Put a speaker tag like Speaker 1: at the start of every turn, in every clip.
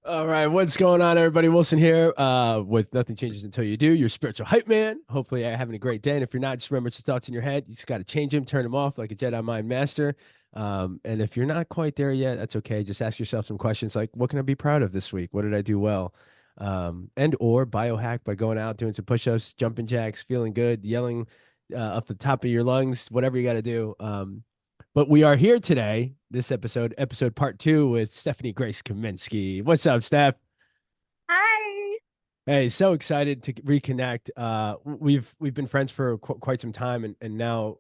Speaker 1: All right, what's going on, everybody? Wilson here with Nothing Changes Until You Do, your spiritual hype man. Hopefully, you're having a great day. And if you're not, just remember it's the thoughts in your head. You just got to change them, turn them off like a Jedi mind master. And if you're not quite there yet, that's okay. Just ask yourself some questions like, what can I be proud of this week? What did I do well? And or biohack by going out, doing some push-ups, jumping jacks, feeling good, yelling up the top of your lungs, whatever you got to do. But we are here today, this episode part two with Stephanie Grace Kaminski. What's up, Steph?
Speaker 2: Hi.
Speaker 1: Hey, so excited to reconnect. We've been friends for quite some time, and now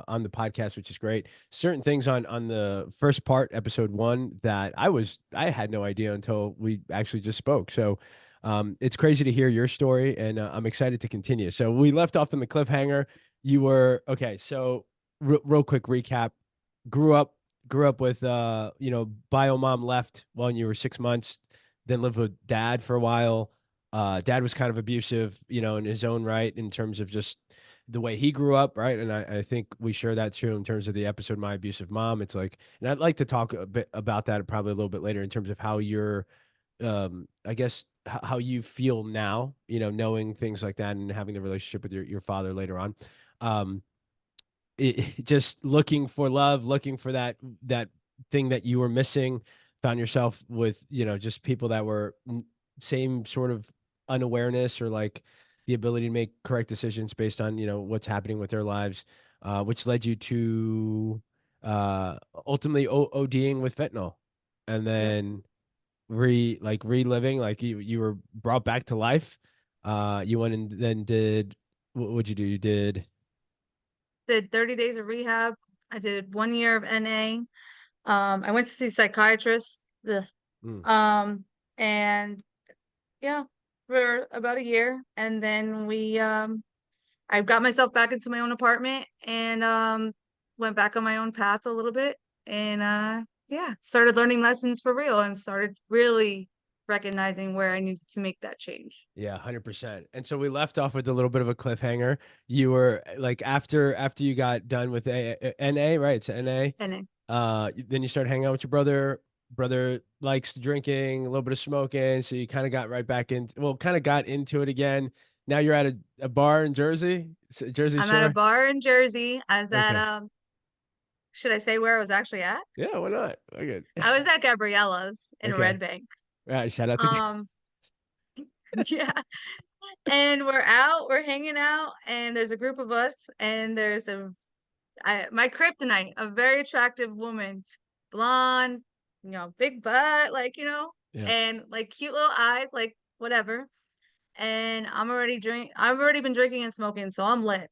Speaker 1: on the podcast, which is great. Certain things on the first part, episode one, that I had no idea until we actually just spoke. So it's crazy to hear your story, and I'm excited to continue. So we left off in the cliffhanger. You were okay. So real quick recap: grew up grew up with bio mom left when you were 6 months, then lived with dad for a while. Dad was kind of abusive, in his own right, in terms of just the way he grew up, right? And I think we share that too in terms of the episode My Abusive Mom. It's like, and I'd like to talk a bit about that probably a little bit later in terms of how you're, I guess, how you feel now, knowing things like that and having the relationship with your father later on. Um, just looking for love, looking for that thing that you were missing, found yourself with, just people that were same sort of unawareness or like the ability to make correct decisions based on, what's happening with their lives, which led you to ultimately ODing with fentanyl, and
Speaker 2: Yep.
Speaker 1: then reliving, like you were brought back to life. You went and then did, what would you do? You did.
Speaker 2: Did 30 days of rehab. I did 1 year of NA. I went to see a psychiatrist. Ugh.
Speaker 1: Mm.
Speaker 2: Um, and yeah, for about a year. And then I got myself back into my own apartment and went back on my own path a little bit. And yeah, started learning lessons for real and started really recognizing where I needed to make that change.
Speaker 1: Yeah, 100%. And so we left off with a little bit of a cliffhanger. You were like, after you got done with NA, right? It's NA.
Speaker 2: NA.
Speaker 1: Then you started hanging out with your brother. Brother likes drinking, a little bit of smoking, so you kind of got right back in. Well, kind of got into it again. Now you're at a bar in Jersey, Jersey
Speaker 2: I'm at a
Speaker 1: Shore.
Speaker 2: bar in Jersey. I was at
Speaker 1: Okay.
Speaker 2: should I say where I was actually at?
Speaker 1: Yeah, why not? Okay.
Speaker 2: I was at Gabriella's in
Speaker 1: Okay.
Speaker 2: Red Bank.
Speaker 1: All right, shout out to.
Speaker 2: Um, yeah. And we're out, we're hanging out, and there's a group of us, and there's my kryptonite, a very attractive woman, blonde, big butt,
Speaker 1: Yeah.
Speaker 2: and like cute little eyes, like whatever. And I've already been drinking and smoking, so I'm lit.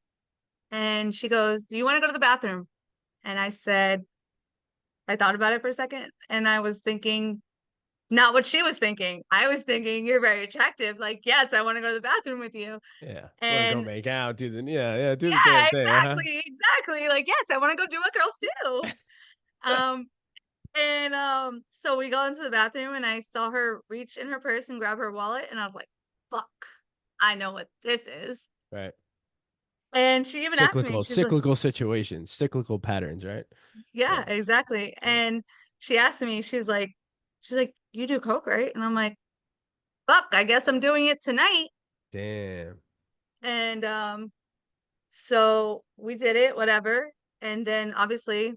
Speaker 2: And she goes, "Do you want to go to the bathroom?" And I said, I thought about it for a second, and I was thinking, not what she was thinking. I was thinking, you're very attractive. Like, yes, I want to go to the bathroom with you.
Speaker 1: Yeah. Want to go
Speaker 2: And
Speaker 1: make out, yeah, do the damn
Speaker 2: yeah,
Speaker 1: thing, uh-huh.
Speaker 2: exactly. Like, yes, I want to go do what girls do. Um, and so we go into the bathroom and I saw her reach in her purse and grab her wallet, and I was like, fuck, I know what this is.
Speaker 1: Right.
Speaker 2: And she even asked me, she's like,
Speaker 1: Cyclical situations, cyclical patterns, right?
Speaker 2: yeah,
Speaker 1: Yeah.
Speaker 2: exactly. And she asked me, she's like, you do coke, right? And I'm like, fuck, I guess I'm doing it tonight.
Speaker 1: Damn.
Speaker 2: And so we did it, whatever. And then obviously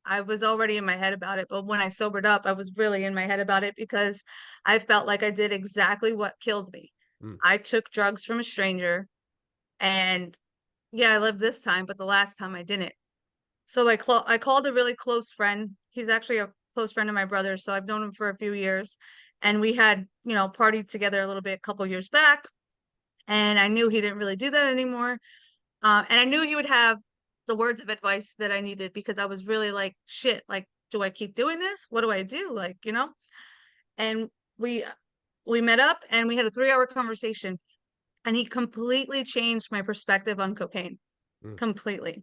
Speaker 2: I was already in my head about it, but when I sobered up, I was really in my head about it because I felt like I did exactly what killed me.
Speaker 1: Mm.
Speaker 2: I took drugs from a stranger, and yeah, I lived this time, but the last time I didn't. So I called a really close friend. He's actually a close friend of my brother, so I've known him for a few years. And we had, partied together a little bit a couple years back, and I knew he didn't really do that anymore. And I knew he would have the words of advice that I needed because I was really like, shit, like, do I keep doing this? What do I do? Like. And we we met up and we had a 3 hour conversation, and he completely changed my perspective on cocaine.
Speaker 1: Mm.
Speaker 2: Completely.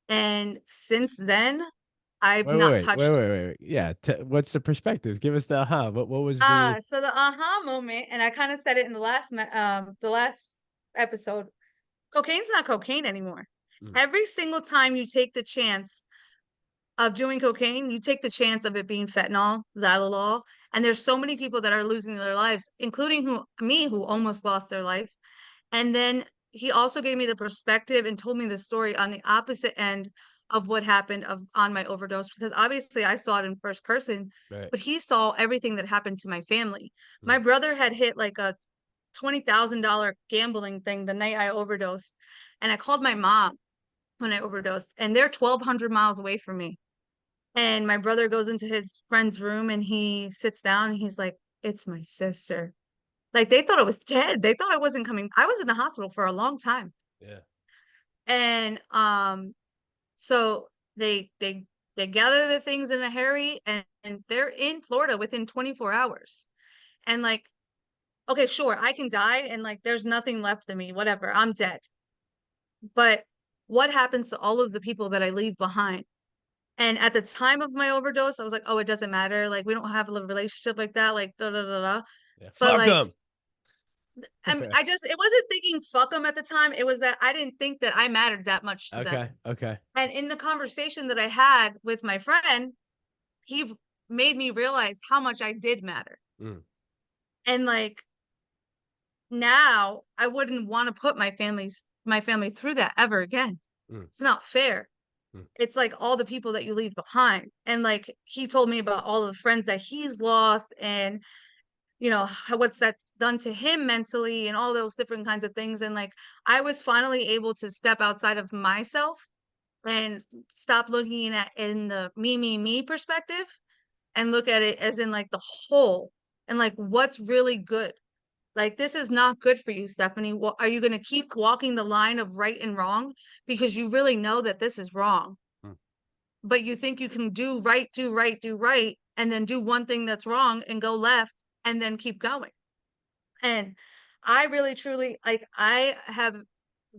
Speaker 2: And since then, I've not touched.
Speaker 1: Yeah. What's the perspectives? Give us the aha. What was the?
Speaker 2: So the aha moment, and I kind of said it in the last episode, cocaine's not cocaine anymore.
Speaker 1: Mm.
Speaker 2: Every single time you take the chance of doing cocaine, you take the chance of it being fentanyl, xylitol, and there's so many people that are losing their lives, including me, who almost lost their life. And then he also gave me the perspective and told me the story on the opposite end of what happened on my overdose, because obviously I saw it in first person,
Speaker 1: Right.
Speaker 2: but he saw everything that happened to my family.
Speaker 1: Mm.
Speaker 2: My brother had hit like a $20,000 gambling thing the night I overdosed, and I called my mom when I overdosed, and they're 1,200 miles away from me. And my brother goes into his friend's room and he sits down and he's like, "It's my sister." Like they thought I was dead. They thought I wasn't coming. I was in the hospital for a long time.
Speaker 1: Yeah.
Speaker 2: And so they gather the things in a hurry, and they're in Florida within 24 hours. And like, okay, sure, I can die and like there's nothing left of me, whatever. I'm dead. But what happens to all of the people that I leave behind? And at the time of my overdose, I was like, "Oh, it doesn't matter. Like, we don't have a relationship like that. Like, da da da da."
Speaker 1: Yeah.
Speaker 2: But
Speaker 1: Fuck
Speaker 2: like,
Speaker 1: them.
Speaker 2: I just it wasn't thinking fuck them at the time. It was that I didn't think that I mattered that much to them.
Speaker 1: Okay. Okay.
Speaker 2: And in the conversation that I had with my friend, he made me realize how much I did matter.
Speaker 1: Mm.
Speaker 2: And like now, I wouldn't want to put my family through that ever again.
Speaker 1: Mm.
Speaker 2: It's not fair.
Speaker 1: Mm.
Speaker 2: It's like all the people that you leave behind. And like he told me about all the friends that he's lost, and what's that's done to him mentally and all those different kinds of things. And like I was finally able to step outside of myself and stop looking at in the me perspective and look at it as in like the whole, and like what's really good. Like, this is not good for you, Stephanie. Are you going to keep walking the line of right and wrong because you really know that this is wrong,
Speaker 1: Mm.
Speaker 2: but you think you can do right, do right, do right, and then do one thing that's wrong and go left and then keep going? And I really, truly, like, I have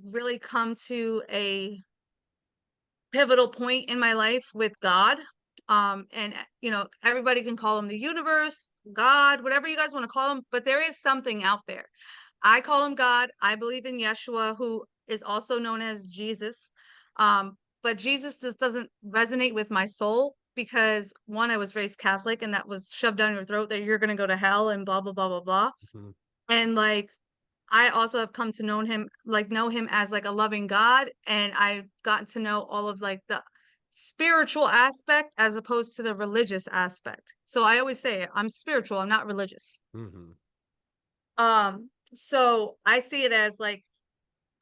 Speaker 2: really come to a pivotal point in my life with God. And everybody can call him the universe, God, whatever you guys want to call him, but there is something out there. I call him God. I believe in Yeshua, who is also known as Jesus. But Jesus just doesn't resonate with my soul because one, I was raised Catholic and that was shoved down your throat that you're going to go to hell and blah, blah, blah, blah, blah.
Speaker 1: Mhm.
Speaker 2: And like, I also have come to know him as like a loving God, and I've gotten to know all of like the spiritual aspect as opposed to the religious aspect. So I always say I'm spiritual, I'm not religious.
Speaker 1: Mhm.
Speaker 2: So I see it as like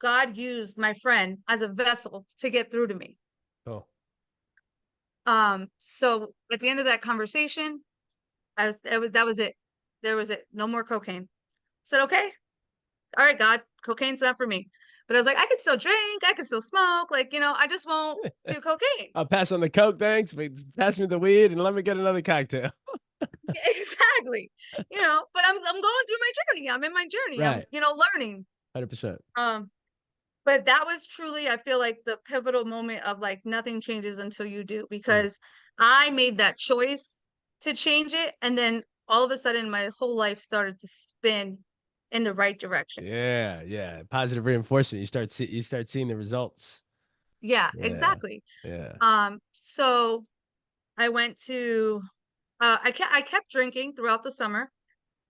Speaker 2: God used my friend as a vessel to get through to me.
Speaker 1: Cool.
Speaker 2: So at the end of that conversation, as that was it. There was it. No more cocaine. I said, okay, all right, God, cocaine's not for me. But I was like, I can still drink, I can still smoke, like, I just won't do cocaine.
Speaker 1: I'll pass on the coke, thanks. But pass me the weed and let me get another cocktail.
Speaker 2: Exactly. But I'm going through my journey. I'm in my journey. I'm,
Speaker 1: Right.
Speaker 2: learning.
Speaker 1: 100%.
Speaker 2: Um, but that was truly, I feel like the pivotal moment of like nothing changes until you do,
Speaker 1: Mm.
Speaker 2: because I made that choice to change it, and then all of a sudden my whole life started to spin in the right direction.
Speaker 1: Yeah, yeah. Positive reinforcement. You start seeing the results.
Speaker 2: Yeah,
Speaker 1: Yeah.
Speaker 2: exactly.
Speaker 1: Yeah.
Speaker 2: So I went to I kept drinking throughout the summer.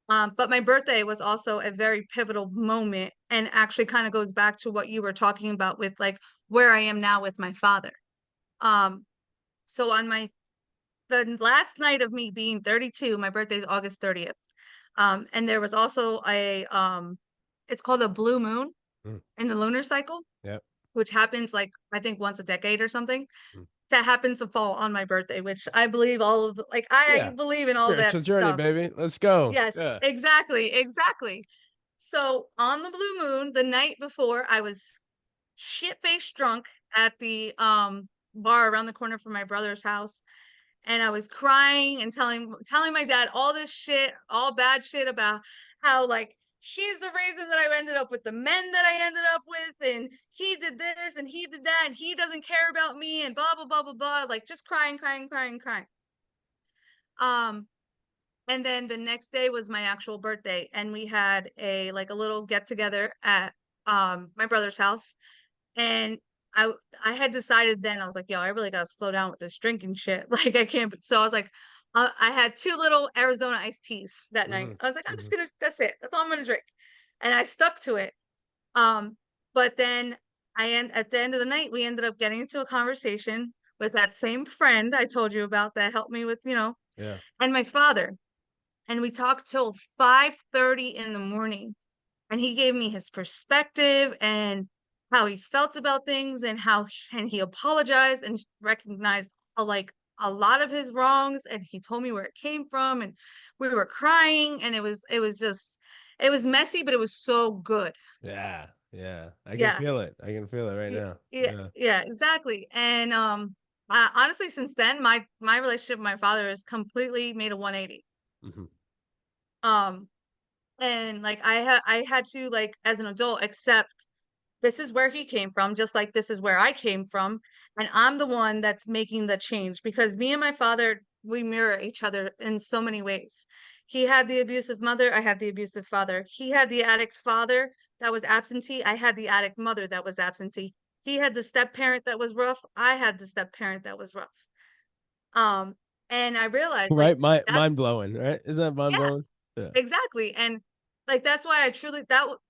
Speaker 2: But my birthday was also a very pivotal moment, and actually kind of goes back to what you were talking about with like where I am now with my father. Um, so on the last night of me being 32, my birthday is August 30th. And there was also it's called a blue moon
Speaker 1: Mm.
Speaker 2: in the lunar cycle,
Speaker 1: Yep.
Speaker 2: which happens like I think once a decade or something.
Speaker 1: Mm.
Speaker 2: That happens to fall on my birthday, which I believe all of like I
Speaker 1: Yeah.
Speaker 2: believe in all that
Speaker 1: Spiritual journey,
Speaker 2: stuff.
Speaker 1: baby. Let's go.
Speaker 2: Yes,
Speaker 1: Yeah.
Speaker 2: exactly, exactly. So on the blue moon, the night before, I was shit-faced drunk at the bar around the corner from my brother's house, and I was crying and telling my dad all this shit, all bad shit about how like he's the reason that I ended up with the men that I ended up with, and he did this and he did that, and he doesn't care about me, and blah blah blah blah blah, like just crying, crying, crying, crying. Um, and then the next day was my actual birthday, and we had a little get together at my brother's house. And I I had decided then, I was like, yo, I really gotta slow down with this drinking shit. Like I can't. So I was like, I had two little Arizona iced teas that night.
Speaker 1: Hmm.
Speaker 2: I was like, I'm just
Speaker 1: Hmm.
Speaker 2: gonna, that's it. That's all I'm gonna drink. And I stuck to it. Um, but then at the end of the night, we ended up getting into a conversation with that same friend I told you about that helped me with,
Speaker 1: Yeah.
Speaker 2: and my father. And we talked till 5:30 in the morning. And he gave me his perspective and how he felt about things and and he apologized and recognized like a lot of his wrongs, and he told me where it came from, and we were crying, and it was just, it was messy, but it was so good.
Speaker 1: Yeah. Yeah. I can
Speaker 2: Yeah.
Speaker 1: feel it. I can feel it right now.
Speaker 2: Yeah,
Speaker 1: Yeah.
Speaker 2: yeah, exactly. And honestly, since then my relationship with my father has completely made a 180.
Speaker 1: Hmm.
Speaker 2: Um and like I had to, like, as an adult, accept this is where he came from, just like this is where I came from. And I'm the one that's making the change, because me and my father, we mirror each other in so many ways. He had the abusive mother, I had the abusive father. He had the addict father that was absentee, I had the addict mother that was absentee. He had the step parent that was rough, I had the step parent that was rough. Um, and I realized, like,
Speaker 1: Right.
Speaker 2: that's,
Speaker 1: Mind blowing. Right. Isn't that mind
Speaker 2: yeah,
Speaker 1: blowing? Yeah.
Speaker 2: exactly. And like that's why I truly,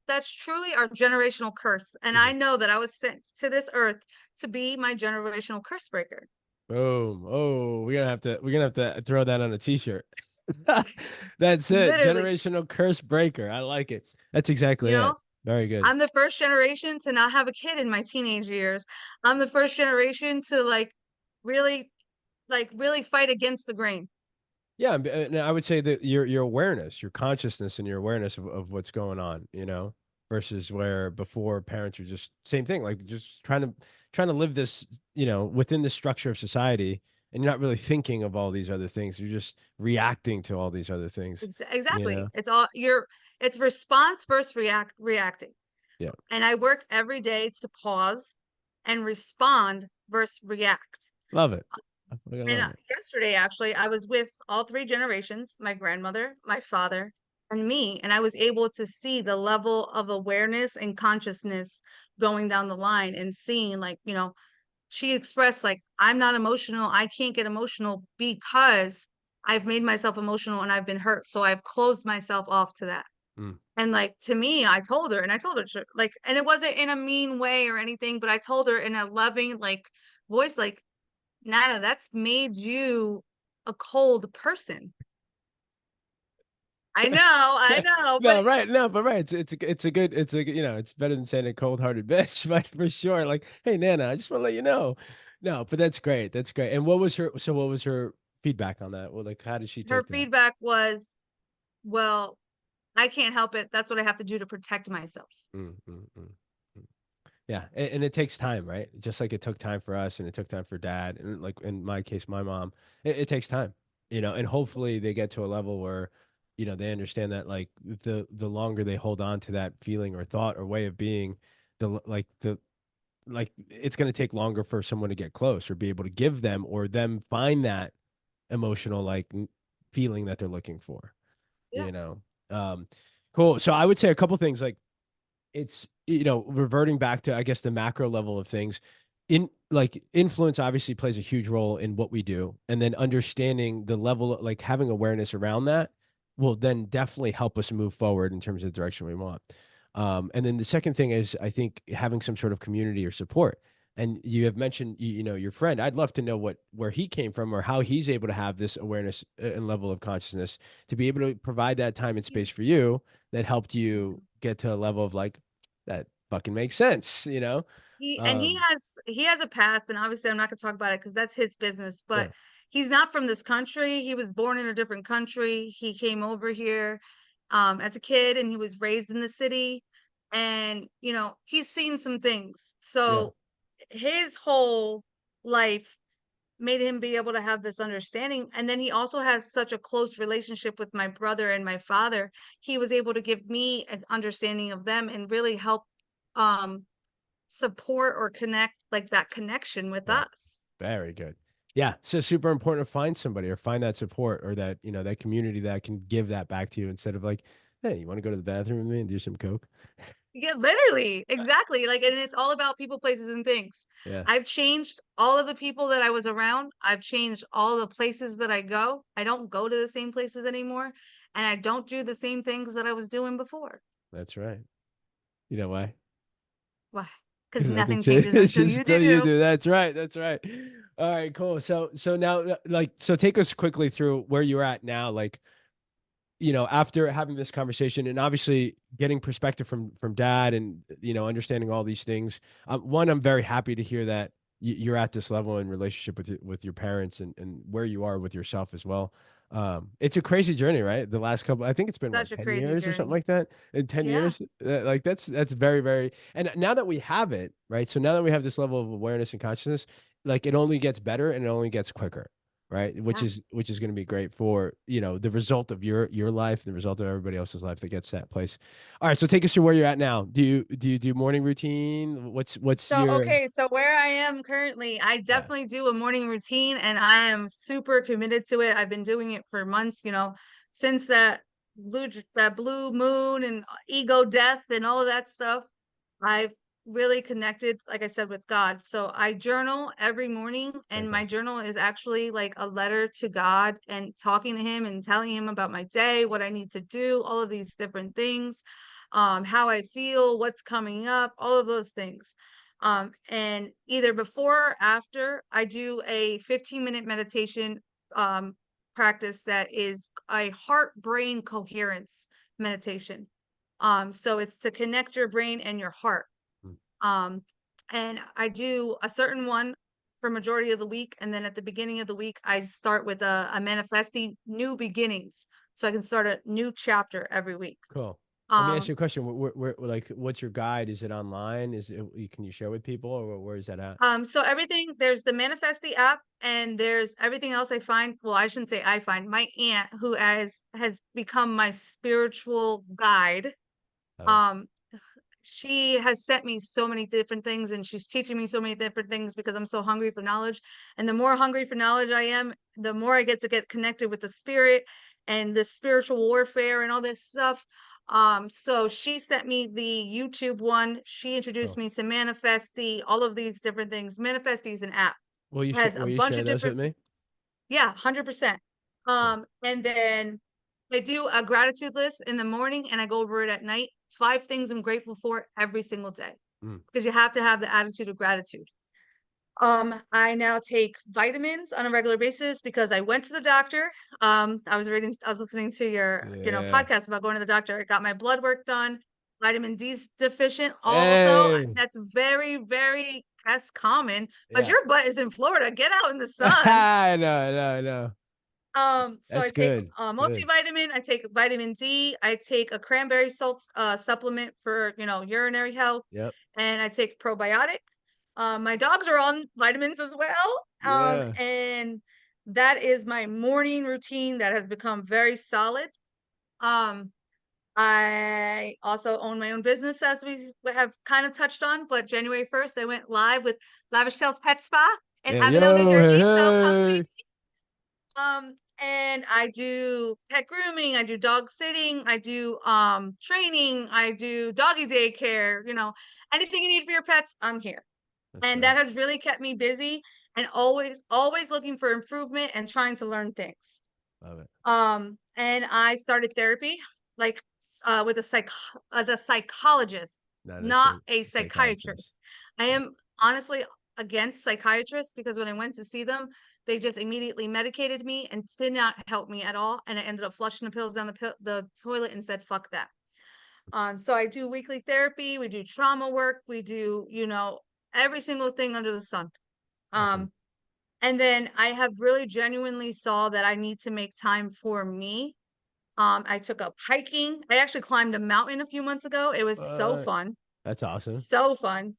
Speaker 2: that's truly our generational curse. And
Speaker 1: Hmm.
Speaker 2: I know that I was sent to this earth to be my generational curse breaker.
Speaker 1: Boom. Oh, we're gonna have to throw that on a t-shirt. That's it.
Speaker 2: Literally,
Speaker 1: Generational curse breaker. I like it. That's exactly
Speaker 2: you
Speaker 1: it.
Speaker 2: know,
Speaker 1: Very good.
Speaker 2: I'm the first generation to not have a kid in my teenage years. I'm the first generation to really really fight against the grain.
Speaker 1: Yeah, and I would say that your awareness, your consciousness, and your awareness of what's going on, versus where before parents were just same thing, like just trying to live this, within the structure of society, and you're not really thinking of all these other things. You're just reacting to all these other things, you
Speaker 2: Exactly.
Speaker 1: know?
Speaker 2: It's response versus reacting.
Speaker 1: Yeah,
Speaker 2: And I work every day to pause and respond versus react.
Speaker 1: love it. I fucking
Speaker 2: And
Speaker 1: love it.
Speaker 2: yesterday, actually, I was with all three generations, my grandmother, my father, and me. And I was able to see the level of awareness and consciousness going down the line, and seeing, like, she expressed, like, I'm not emotional. I can't get emotional because I've made myself emotional and I've been hurt. So I've closed myself off to that.
Speaker 1: Mm.
Speaker 2: And like, to me, I told her like, and it wasn't in a mean way or anything, but I told her in a loving, like, voice, like, Nana, that's made you a cold person. I know, but
Speaker 1: No, right, no, but right, it's better than saying a cold-hearted bitch, but for sure, like, hey, Nana, I just want to let you know. No, but that's great, that's great. And what was her feedback on that? Well, like, how did she
Speaker 2: her
Speaker 1: take that?
Speaker 2: feedback was, well, I can't help it. That's what I have to do to protect myself.
Speaker 1: Mm, mm, mm, mm. Yeah, and it takes time, right? Just like it took time for us, and it took time for dad, and like in my case, my mom. It takes time, and hopefully they get to a level where, they understand that like the longer they hold on to that feeling or thought or way of being, the it's going to take longer for someone to get close or be able to give them or them find that emotional feeling that they're looking for,
Speaker 2: Yeah.
Speaker 1: you know. Um, cool. So I would say a couple things like it's reverting back to I guess the macro level of things in like influence obviously plays a huge role in what we do, and then understanding the level like having awareness around that will then definitely help us move forward in terms of the direction we want. And then the second thing is I think having some sort of community or support. And you have mentioned your friend. I'd love to know where he came from or how he's able to have this awareness and level of consciousness to be able to provide that time and space for you that helped you get to a level of like that fucking makes sense.
Speaker 2: He
Speaker 1: Um,
Speaker 2: has a past, and obviously I'm not gonna talk about it because that's his business, but
Speaker 1: yeah,
Speaker 2: he's not from this country. He was born in a different country. He came over here as a kid, and he was raised in the city, and he's seen some things.
Speaker 1: yeah,
Speaker 2: So his whole life made him be able to have this understanding. And then he also has such a close relationship with my brother and my father. He was able to give me an understanding of them and really help um support or connect, like, that connection with
Speaker 1: yeah.
Speaker 2: us.
Speaker 1: Very good. Yeah. So super important to find somebody or find that support or that community that can give that back to you instead of like, hey, you want to go to the bathroom with me and do some coke?
Speaker 2: Yeah, literally, exactly. Like, and it's all about people, places, and things.
Speaker 1: Yeah,
Speaker 2: I've changed all of the people that I was around. I've changed all the places that I go. I don't go to the same places anymore, and I don't do the same things that I was doing before.
Speaker 1: that's right. You know why?
Speaker 2: Why? Because
Speaker 1: Because nothing
Speaker 2: nothing changes until
Speaker 1: changes
Speaker 2: you
Speaker 1: until you
Speaker 2: do.
Speaker 1: do. That's right. That's right. All right, cool. So now, like, so take us quickly through where you're at now. Like, after having this conversation and obviously getting perspective from dad and understanding all these things. One, I'm very happy to hear that you're at this level in relationship with your parents and where you are with yourself as well. It's a crazy journey, right? The last couple, I think it's been what,
Speaker 2: Such a
Speaker 1: 10
Speaker 2: crazy
Speaker 1: years or something
Speaker 2: journey.
Speaker 1: like that. In 10
Speaker 2: Yeah,
Speaker 1: years, like that's very, very. And now that we have it, right? So now that we have this level of awareness and consciousness, like it only gets better and it only gets quicker, right? Which
Speaker 2: yeah.
Speaker 1: is going to be great for the result of your life, the result of everybody else's life that gets to that place. All right, so take us to where you're at now. Do you do morning routine? What's
Speaker 2: So,
Speaker 1: your
Speaker 2: okay, so where I am currently, I
Speaker 1: yeah?
Speaker 2: definitely do a morning routine and I am super committed to it. I've been doing it for months, since that blue moon and ego death and all of that stuff. I've really connected, like I said, with God. So I journal every morning, and my
Speaker 1: Fantastic.
Speaker 2: journal is actually like a letter to God and talking to him and telling him about my day, what I need to do, all of these different things, how I feel, what's coming up, all of those things. And either before or after, I do a 15-minute meditation practice that is a heart brain coherence meditation. So it's to connect your brain and your heart.
Speaker 1: Mm.
Speaker 2: Um, and I do a certain one for majority of the week, and then at the beginning of the week, I start with a manifesting new beginnings, so I can start a new chapter every week.
Speaker 1: Cool. Let me ask you
Speaker 2: Um,
Speaker 1: a question. Like, what's your guide? Is it online? Can you share with people, or where is that at?
Speaker 2: so everything there's the Manifesty app, and there's everything else I find. Well, I shouldn't say I find. My aunt, who has become my spiritual guide,
Speaker 1: Love it.
Speaker 2: um, she has sent me so many different things, and she's teaching me so many different things because I'm so hungry for knowledge. And the more hungry for knowledge I am, the more I get to get connected with the spirit and the spiritual warfare and all this stuff. So she sent me the YouTube one. She introduced
Speaker 1: Cool.
Speaker 2: me to Manifesty, all of these different things. Manifesty is an app. It has a
Speaker 1: Will you
Speaker 2: bunch
Speaker 1: share
Speaker 2: of
Speaker 1: those with
Speaker 2: different,
Speaker 1: me?
Speaker 2: yeah, 100%.
Speaker 1: Cool.
Speaker 2: And then I do a gratitude list in the morning and I go over it at night. 5 things I'm grateful for every single day,
Speaker 1: Mm.
Speaker 2: because you have to have the attitude of gratitude. I now take vitamins on a regular basis because I went to the doctor. I was listening to your,
Speaker 1: Yeah.
Speaker 2: podcast about going to the doctor. I got my blood work done. Vitamin D's deficient also.
Speaker 1: Hey.
Speaker 2: That's very, very that's common, but
Speaker 1: Yeah.
Speaker 2: your butt is in Florida. Get out in the sun.
Speaker 1: I know. I know. I know.
Speaker 2: So I
Speaker 1: That's
Speaker 2: take
Speaker 1: good.
Speaker 2: a
Speaker 1: Good.
Speaker 2: multivitamin, I take vitamin D, I take a cranberry salt supplement for, urinary health,
Speaker 1: Yep.
Speaker 2: and I take probiotic. My dogs are on vitamins as well.
Speaker 1: Yeah.
Speaker 2: And that is my morning routine that has become very solid. Um, I also own my own business, as we have kind of touched on, but January 1st, I went live with Lavish Tales Pet Spa in
Speaker 1: Yeah.
Speaker 2: Avondale, New
Speaker 1: Yo. Hey.
Speaker 2: Jersey. So come see.
Speaker 1: Hey.
Speaker 2: And I do pet grooming, I do dog sitting, I do training, I do doggy daycare, anything you need for your pets, I'm here.
Speaker 1: That's
Speaker 2: And
Speaker 1: great.
Speaker 2: that has really kept me busy and always looking for improvement and trying to learn things.
Speaker 1: Love it.
Speaker 2: And I started therapy like with as a psychologist,
Speaker 1: Not a
Speaker 2: not a
Speaker 1: psychiatrist.
Speaker 2: psychiatrist. I
Speaker 1: Yeah.
Speaker 2: am honestly against psychiatrists because when I went to see them, they just immediately medicated me and did not help me at all. And I ended up flushing the pills down the toilet and said, "Fuck that." So I do weekly therapy. We do trauma work. We do, every single thing under the sun.
Speaker 1: Awesome.
Speaker 2: Um, and then I have really genuinely saw that I need to make time for me. I took up hiking. I actually climbed a mountain a few months ago. It was so
Speaker 1: Uh,
Speaker 2: fun.
Speaker 1: that's awesome.
Speaker 2: So fun.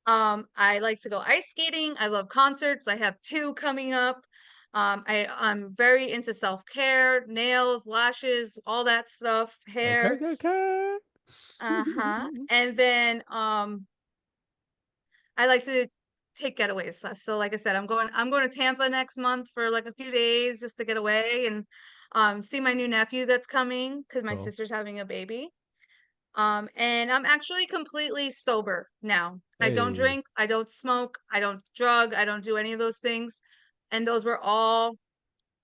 Speaker 2: I like to go ice skating. I love concerts. I have 2 coming up. I'm very into self-care, nails, lashes, all that stuff,
Speaker 1: Okay.
Speaker 2: hair.
Speaker 1: Okay. Okay.
Speaker 2: Uh-huh. And then I like to take getaways. So like I said, I'm going to Tampa next month for like a few days just to get away and see my new nephew that's coming because my
Speaker 1: Cool.
Speaker 2: sister's having a baby. And I'm actually completely sober now. I don't
Speaker 1: Hey,
Speaker 2: drink, I don't smoke, I don't drug, I don't do any of those things. And those were all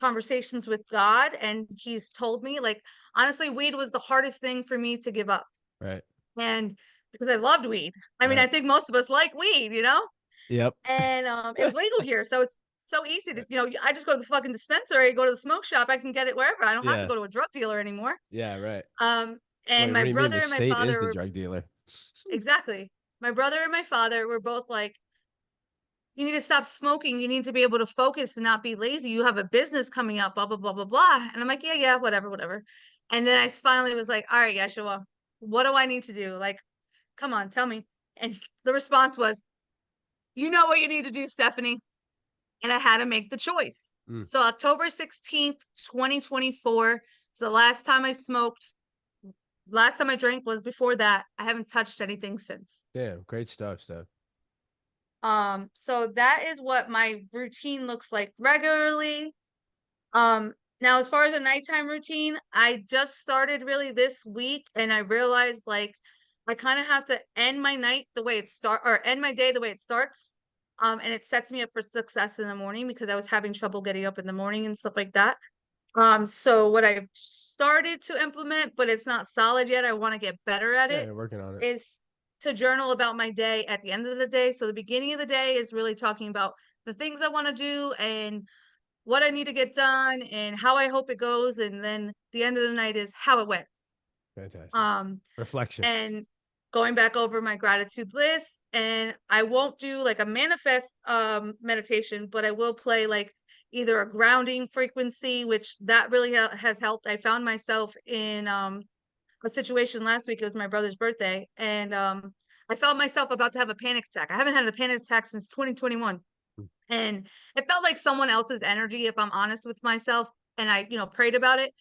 Speaker 2: conversations with God. And He's told me, like, honestly, weed was the hardest thing for me to give up.
Speaker 1: right.
Speaker 2: And because I loved weed. I mean,
Speaker 1: Yeah.
Speaker 2: I think most of us like weed, you know?
Speaker 1: Yep.
Speaker 2: And it was legal here. So it's so easy to, I just go to the fucking dispensary, go to the smoke shop, I can get it wherever. I don't have to
Speaker 1: Yeah.
Speaker 2: go to a drug dealer anymore.
Speaker 1: Yeah, right.
Speaker 2: Um, and
Speaker 1: Wait, what
Speaker 2: my
Speaker 1: do you mean?
Speaker 2: brother
Speaker 1: The
Speaker 2: and my
Speaker 1: state is
Speaker 2: father
Speaker 1: the
Speaker 2: were
Speaker 1: drug dealer.
Speaker 2: exactly. My brother and my father were both like, you need to stop smoking. You need to be able to focus and not be lazy. You have a business coming up, blah, blah, blah, blah, blah. And I'm like, yeah, yeah, whatever, whatever. And then I finally was like, all right, Yeshua, what do I need to do? Like, come on, tell me. And the response was, you know what you need to do, Stephanie. And I had to make the choice.
Speaker 1: Mm,
Speaker 2: So October 16th, 2024 is the last time I smoked. Last time I drank was before that. I haven't touched anything since.
Speaker 1: damn, great stuff, Steph.
Speaker 2: So that is what my routine looks like regularly. Now as far as a nighttime routine, I just started really this week and I realized like I kind of have to end my night the way it start or end my day the way it starts. And it sets me up for success in the morning because I was having trouble getting up in the morning and stuff like that. So what I've started to implement, but it's not solid yet, I want to get better at
Speaker 1: Yeah,
Speaker 2: it,
Speaker 1: you're working on it.
Speaker 2: is to journal about my day at the end of the day. So the beginning of the day is really talking about the things I want to do and what I need to get done and how I hope it goes. And then the end of the night is how it went.
Speaker 1: Fantastic.
Speaker 2: Um,
Speaker 1: Reflection.
Speaker 2: and going back over my gratitude list. And I won't do like a manifest meditation, but I will play like either a grounding frequency, which that really has helped. I found myself in a situation last week. It was my brother's birthday, and I felt myself about to have a panic attack. I haven't had a panic attack since 2021,
Speaker 1: Mm,
Speaker 2: and it felt like someone else's energy, if I'm honest with myself. And I, prayed about it,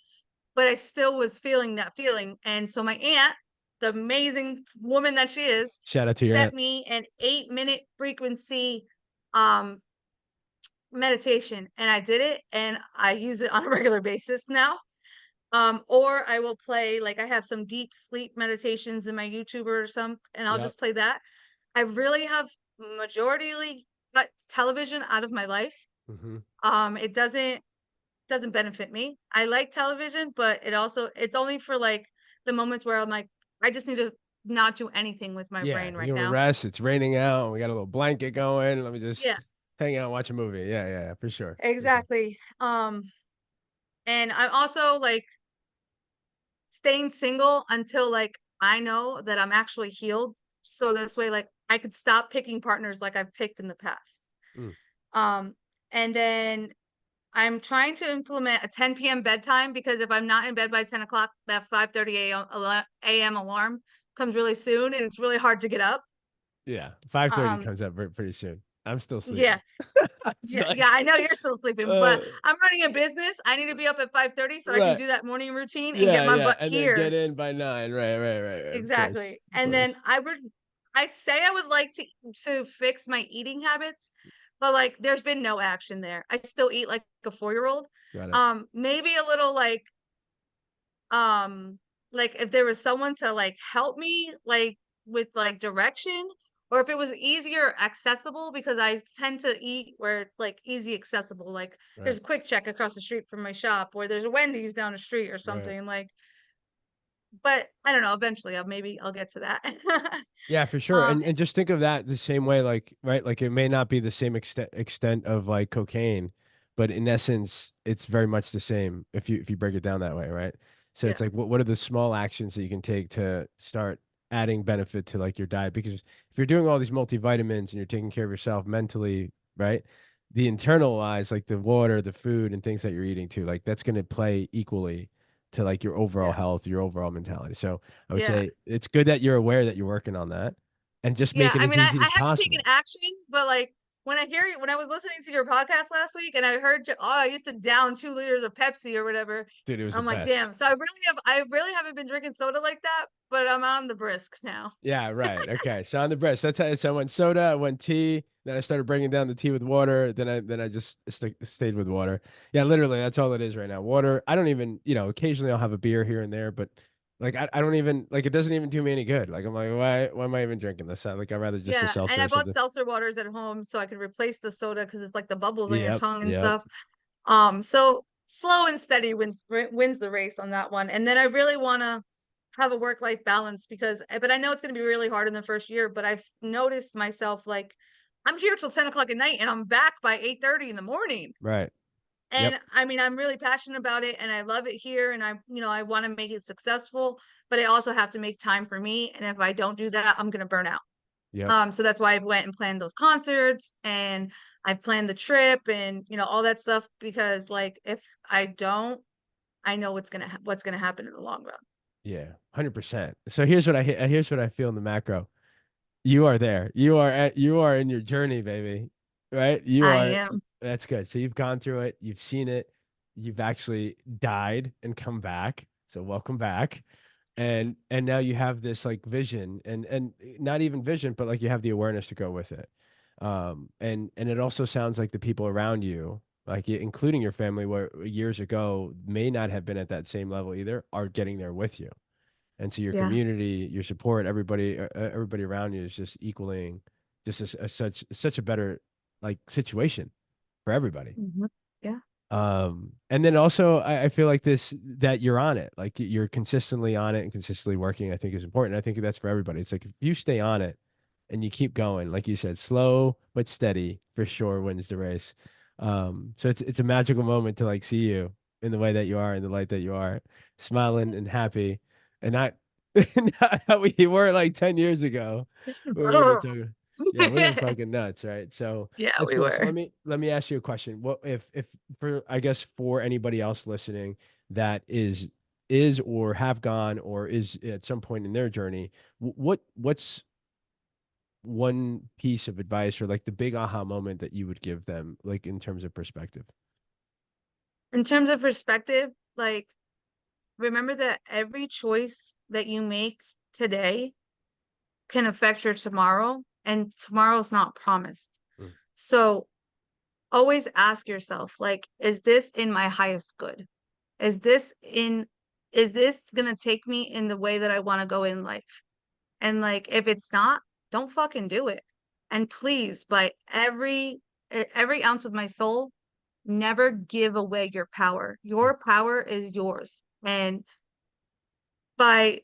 Speaker 2: but I still was feeling that feeling. And so my aunt, the amazing woman that she is,
Speaker 1: shout out to your
Speaker 2: set
Speaker 1: aunt.
Speaker 2: me an 8-minute frequency um meditation, and I did it, and I use it on a regular basis now. Or I will play like I have some deep sleep meditations in my YouTube or some, and I'll
Speaker 1: Yep.
Speaker 2: just play that. I really have majoritarily cut television out of my life.
Speaker 1: Hmm.
Speaker 2: It doesn't benefit me. I like television, but it's only for like the moments where I'm like, I just need to not do anything with my
Speaker 1: Yeah,
Speaker 2: brain right
Speaker 1: you want to
Speaker 2: now.
Speaker 1: rest. It's raining out. And we got a little blanket going. Let me just
Speaker 2: Yeah,
Speaker 1: hang out and watch a movie. Yeah, yeah, yeah, for sure. For sure.
Speaker 2: exactly. And I'm also like staying single until like I know that I'm actually healed. So this way, like I could stop picking partners like I've picked in the past.
Speaker 1: Mm,
Speaker 2: Um, and then I'm trying to implement a 10 p.m. bedtime because if I'm not in bed by 10 o'clock, that 5:30 a.m. alarm comes really soon and it's really hard to get up.
Speaker 1: yeah, 5:30
Speaker 2: Um,
Speaker 1: comes up pretty soon. I'm still
Speaker 2: yeah,
Speaker 1: sleeping. It's
Speaker 2: yeah,
Speaker 1: like,
Speaker 2: I know you're still sleeping, but
Speaker 1: uh,
Speaker 2: I'm running a business. I need to be up at 5:30 so I can
Speaker 1: right.
Speaker 2: do that morning routine and get
Speaker 1: Yeah,
Speaker 2: my
Speaker 1: yeah,
Speaker 2: butt
Speaker 1: and then get
Speaker 2: here.
Speaker 1: in by 9. Right, right, right, right. Of course,
Speaker 2: Exactly.
Speaker 1: of
Speaker 2: And then
Speaker 1: course.
Speaker 2: I say I would like to fix my eating habits, but like there's been no action there. I still eat like a 4-year-old.
Speaker 1: Got it.
Speaker 2: Maybe a little um like if there was someone to like help me like with like direction, or if it was easier accessible because I tend to eat where it's like easy accessible, like there's
Speaker 1: Right,
Speaker 2: a quick check across the street from my shop or there's a Wendy's down the street or
Speaker 1: right.
Speaker 2: something like, but I don't know, eventually I'll get to that.
Speaker 1: Yeah, for sure.
Speaker 2: um
Speaker 1: And just think of that the same way, like, right, like it may not be the same extent of like cocaine, but in essence, it's very much the same if you break it down that way, right? So
Speaker 2: yeah,
Speaker 1: it's like what are the small actions that you can take to start adding benefit to like your diet? Because if you're doing all these multivitamins and you're taking care of yourself mentally, right? The internalized, like the water, the food, and things that you're eating too, like that's going to play equally to like your overall
Speaker 2: yeah,
Speaker 1: health, your overall mentality. So I would
Speaker 2: yeah.
Speaker 1: say it's good that you're aware that you're working on that and just make
Speaker 2: Yeah,
Speaker 1: it
Speaker 2: I
Speaker 1: as
Speaker 2: mean, I
Speaker 1: easy
Speaker 2: I
Speaker 1: as
Speaker 2: haven't taken
Speaker 1: possible.
Speaker 2: action, but, like, when I was listening to your podcast last week and I heard you "Oh, I used to down 2 liters of Pepsi or whatever,"
Speaker 1: Dude, it was the
Speaker 2: I'm like,
Speaker 1: best.
Speaker 2: "Damn." So I really haven't been drinking soda like that, but I'm on the brisk now.
Speaker 1: Yeah, right. Okay. So on the breast, that's how so I went soda, I went tea, then I started bringing down the tea with water, then I just stayed with water. Yeah, literally, that's all it is right now. Water. I don't even, occasionally I'll have a beer here and there, but Like I don't even like it doesn't even do me any good. Like I'm like, why am I even drinking this? Like I'd rather just a
Speaker 2: Yeah, and
Speaker 1: seltzer
Speaker 2: I
Speaker 1: or
Speaker 2: bought
Speaker 1: something.
Speaker 2: seltzer waters at home so I could replace the soda because it's like the bubbles on your
Speaker 1: Yep,
Speaker 2: tongue and
Speaker 1: yep.
Speaker 2: stuff. So slow and steady wins the race on that one. And then I really want to have a work-life balance because, but I know it's going to be really hard in the first year. But I've noticed myself like I'm here till 10 o'clock at night and I'm back by 8:30 in the morning.
Speaker 1: Right. Yep.
Speaker 2: And I mean, I'm really passionate about it and I love it here and I want to make it successful, but I also have to make time for me. And if I don't do that, I'm going to burn out.
Speaker 1: Yep.
Speaker 2: So that's why I went and planned those concerts and I've planned the trip and all that stuff because like if I don't, I know what's gonna happen in the long run.
Speaker 1: Yeah. 100%. So here's what I feel in the macro. You are there. You are in your journey, baby. Right? You
Speaker 2: I
Speaker 1: are
Speaker 2: am.
Speaker 1: That's good. So you've gone through it, you've seen it, you've actually died and come back. So welcome back. And now you have this like vision and not even vision, but like you have the awareness to go with it. And it also sounds like the people around you, like including your family, where years ago may not have been at that same level either, are getting there with you. And so your
Speaker 2: Yeah.
Speaker 1: community, your support, everybody around you is just equaling just such a better like situation for everybody.
Speaker 2: Mhm. Yeah.
Speaker 1: And then also I feel like this that you're on it, like you're consistently on it and consistently working, I think is important. I think that's for everybody. It's like if you stay on it and you keep going, like you said, slow but steady for sure wins the race. So it's a magical moment to like see you in the way that you are, in the light that you are, smiling and happy, and not not how we were like 10 years ago where we were
Speaker 2: Oh.
Speaker 1: talking. Yeah, we were fucking nuts, right? So
Speaker 2: Yeah,
Speaker 1: that's
Speaker 2: we
Speaker 1: cool. So
Speaker 2: were.
Speaker 1: let me ask you a question. What if for I guess for anybody else listening that is or have gone or is at some point in their journey, what's one piece of advice or like the big aha moment that you would give them, like in terms of perspective?
Speaker 2: In terms of perspective, like remember that every choice that you make today can affect your tomorrow, and tomorrow's not promised.
Speaker 1: Mm,
Speaker 2: So always ask yourself, like, is this in my highest good? Is this in is this gonna take me in the way that I want to go in life? And like if it's not, don't fucking do it. And please, by every ounce of my soul, never give away your power.
Speaker 1: mm,
Speaker 2: Your power is yours. And by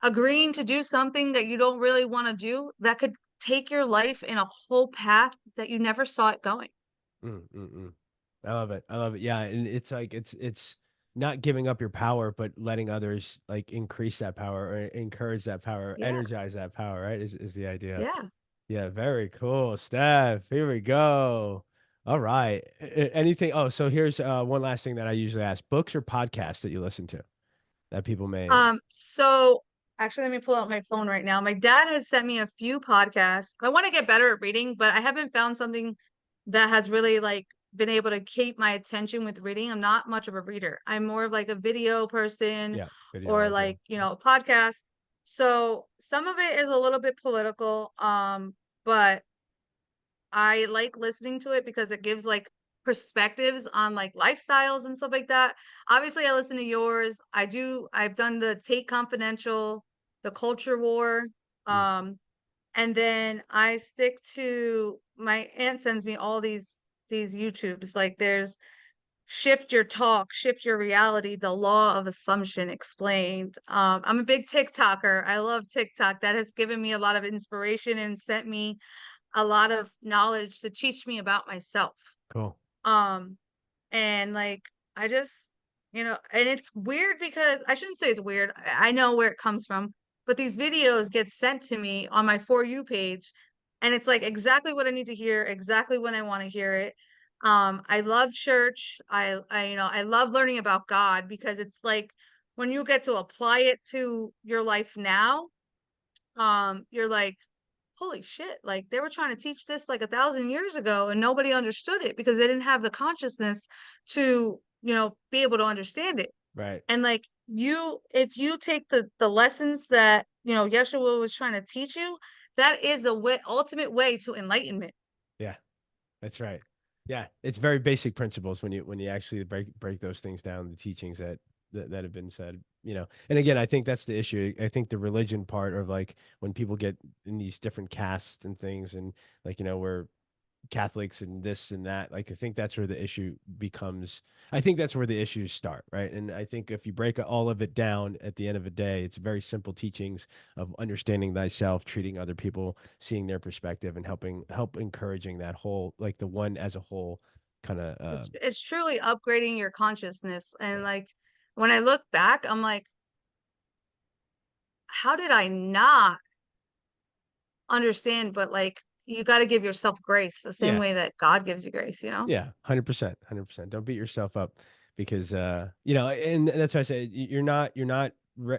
Speaker 2: agreeing to do something that you don't really want to do, that could take your life in a whole path that you never saw it going.
Speaker 1: mm. I love it. I love it. Yeah, and it's like it's not giving up your power, but letting others like increase that power or encourage that power,
Speaker 2: Yeah.
Speaker 1: energize that power, right? Is the idea.
Speaker 2: Yeah.
Speaker 1: Yeah, very cool, Steph. Here we go. All right. Anything? Oh, so here's one last thing that I usually ask: books or podcasts that you listen to that people may.
Speaker 2: So actually let me pull out my phone right now. My dad has sent me a few podcasts. I want to get better at reading, but I haven't found something that has really like been able to keep my attention with reading. I'm not much of a reader. I'm more of like a video person
Speaker 1: Yeah, video
Speaker 2: or
Speaker 1: audio.
Speaker 2: like, a podcast. So some of it is a little bit political, but I like listening to it because it gives like perspectives on like lifestyles and stuff like that. Obviously, I listen to yours. I've done the Take Confidential, the Culture War.
Speaker 1: Mm,
Speaker 2: And then I stick to my aunt sends me all these YouTubes. Like there's Shift Your Talk, Shift Your Reality, The Law of Assumption Explained. I'm a big TikToker. I love TikTok. That has given me a lot of inspiration and sent me a lot of knowledge to teach me about myself.
Speaker 1: cool.
Speaker 2: Um, and like I just, and it's weird because I shouldn't say it's weird. I know where it comes from, but these videos get sent to me on my For You page, and it's like exactly what I need to hear, exactly when I want to hear it. I love church. I love learning about God because it's like when you get to apply it to your life now, you're like, holy shit, like they were trying to teach this like 1,000 years ago and nobody understood it because they didn't have the consciousness to, be able to understand it.
Speaker 1: Right.
Speaker 2: And like if you take the lessons that, Yeshua was trying to teach you, that is the ultimate way to enlightenment.
Speaker 1: Yeah, that's right. Yeah, it's very basic principles when you actually break those things down, the teachings that that have been said, and again, I think that's the issue. I think the religion part of like when people get in these different castes and things, and like, where Catholics and this and that. Like, I think that's where the issue becomes. I think that's where the issues start, right? And I think if you break all of it down at the end of the day, it's very simple teachings of understanding thyself, treating other people, seeing their perspective, and help encouraging that whole, like the one as a whole, kind of.
Speaker 2: It's truly upgrading your consciousness. And
Speaker 1: Yeah,
Speaker 2: like when I look back, I'm like, how did I not understand? But like you got to give yourself grace the same
Speaker 1: yeah,
Speaker 2: way that God gives you grace, you know?
Speaker 1: yeah, 100%, 100%. Don't beat yourself up because and that's why I say you're not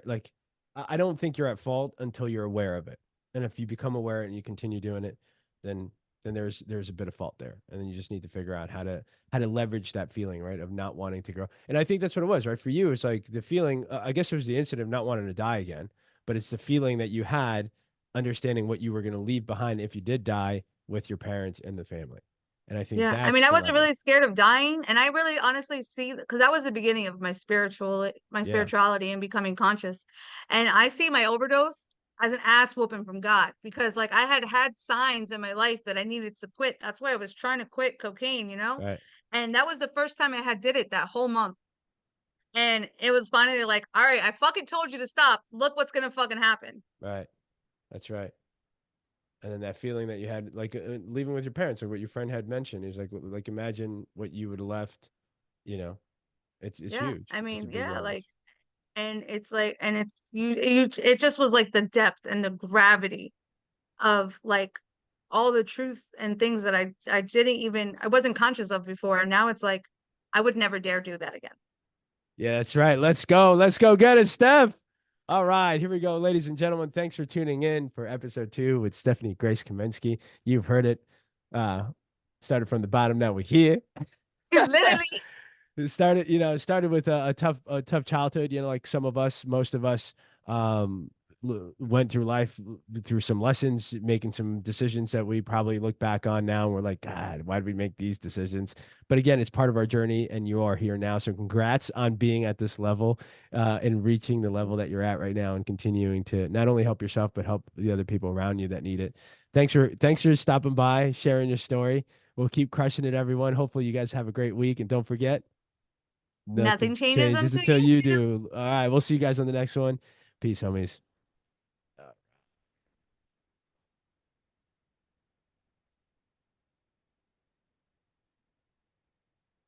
Speaker 1: like I don't think you're at fault until you're aware of it. And if you become aware and you continue doing it, then there's a bit of fault there. And then you just need to figure out how to leverage that feeling, right, of not wanting to grow. And I think that's what it was, right? For you, it's like the feeling, I guess it was the incident of not wanting to die again, but it's the feeling that you had understanding what you were going to leave behind if you did die with your parents and the family. And I think
Speaker 2: Yeah. I mean,
Speaker 1: that's
Speaker 2: I
Speaker 1: the
Speaker 2: wasn't
Speaker 1: level.
Speaker 2: really scared of dying. And I really honestly see because that was the beginning of my
Speaker 1: Yeah.
Speaker 2: spirituality and becoming conscious. And I see my overdose as an ass whooping from God because like I had had signs in my life that I needed to quit. That's why I was trying to quit cocaine, you know?
Speaker 1: Right.
Speaker 2: And that was the first time I had did it that whole month. And it was finally like, all right, I fucking told you to stop. Look what's gonna fucking happen.
Speaker 1: Right. That's right. And then that feeling that you had, like leaving with your parents, or what your friend had mentioned, is like imagine what you would have left. You know, it's
Speaker 2: Yeah.
Speaker 1: huge.
Speaker 2: I
Speaker 1: It's a
Speaker 2: mean,
Speaker 1: big
Speaker 2: yeah, like
Speaker 1: leverage.
Speaker 2: and it's like and it's it just was like the depth and the gravity of like all the truth and things that I didn't even I wasn't conscious of before. And now it's like I would never dare do that again.
Speaker 1: Yeah, that's right. Let's go. Let's go get it, Steph. All right, here we go, ladies and gentlemen. Thanks for tuning in for episode 2 with Stephanie Grace Kaminsky. You've heard it. Uh, Started from the bottom. Now we're here.
Speaker 2: Literally.
Speaker 1: It started with a tough childhood, like some of us, most of us, um went through life through some lessons, making some decisions that we probably look back on now and we're like, God, why did we make these decisions? But again, it's part of our journey and you are here now, so congrats on being at this level, and reaching the level that you're at right now and continuing to not only help yourself but help the other people around you that need it. Thanks for stopping by, sharing your story. We'll keep crushing it, everyone. Hopefully you guys have a great week, and don't forget, nothing
Speaker 2: Nothing changes
Speaker 1: changes
Speaker 2: until
Speaker 1: until
Speaker 2: you
Speaker 1: you
Speaker 2: do.
Speaker 1: do. All right. We'll see you guys on the next one. Peace, homies.